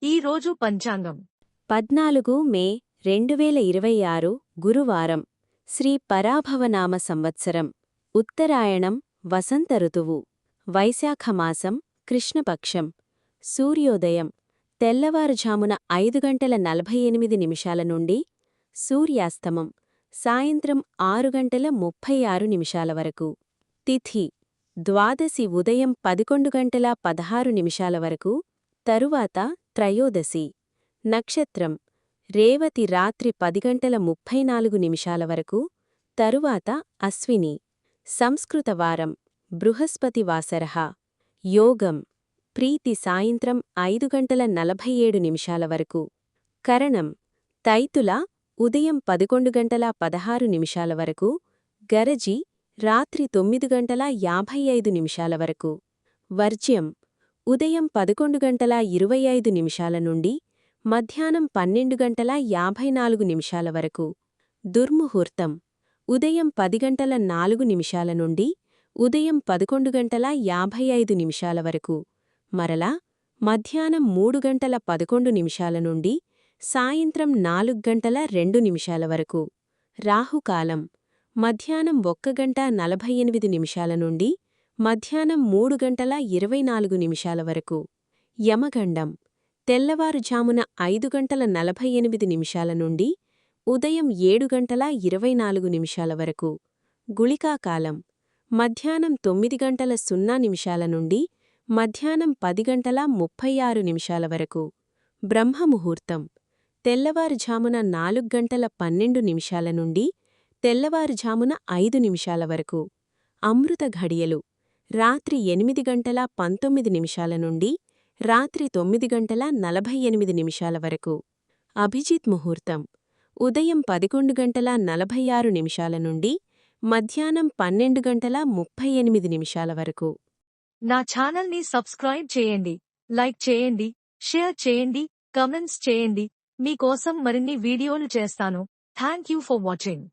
ఈ రోజు పంచాంగం 14 మే 2026 గురువారం శ్రీ పరాభవనామ సంవత్సరం ఉత్తరాయణం వసంత ఋతువు వైశాఖమాసం కృష్ణపక్షం సూర్యోదయం తెల్లవారుఝామున 5:48 నుండి సూర్యాస్తమం సాయంత్రం 6:36 వరకు తిథి ద్వాదశి ఉదయం 11:16 వరకు తరువాత త్రయోదశి నక్షత్రం రేవతి రాత్రి 10:34 వరకు తరువాత అశ్విని సంస్కృతవారం బృహస్పతివాసరః యోగం ప్రీతి సాయంత్రం 5:47 వరకు కరణం తైతుల ఉదయం 11:16 వరకు గరజి రాత్రి 9:55 వరకు వర్జ్యం ఉదయం 11:25 నుండి మధ్యాహ్నం 12:54 వరకు దుర్ముహూర్తం ఉదయం 10:04 నుండి ఉదయం 11:55 వరకు మరలా మధ్యాహ్నం 3:11 నుండి సాయంత్రం 4:02 వరకు రాహుకాలం మధ్యాహ్నం 1:48 నుండి మధ్యాహ్నం 3:24 వరకు యమగండం తెల్లవారుఝామున 5:48 నుండి ఉదయం 7:24 వరకు గుళికాకాలం మధ్యాహ్నం 9:00 నుండి మధ్యాహ్నం 10:36 వరకు బ్రహ్మముహూర్తం తెల్లవారుఝామున 4:12 నుండి తెల్లవారుఝామున 5 వరకు అమృత ఘడియలు రాత్రి 8:19 నుండి రాత్రి 9:48 వరకు అభిజిత్ ముహూర్తం ఉదయం 11:46 నుండి మధ్యాహ్నం 12:38 వరకు నా ఛానల్ని సబ్స్క్రైబ్ చేయండి, లైక్ చేయండి, షేర్ చేయండి, కామెంట్స్ చేయండి. మీకోసం మరిన్ని వీడియోలు చేస్తాను. Thank you for watching.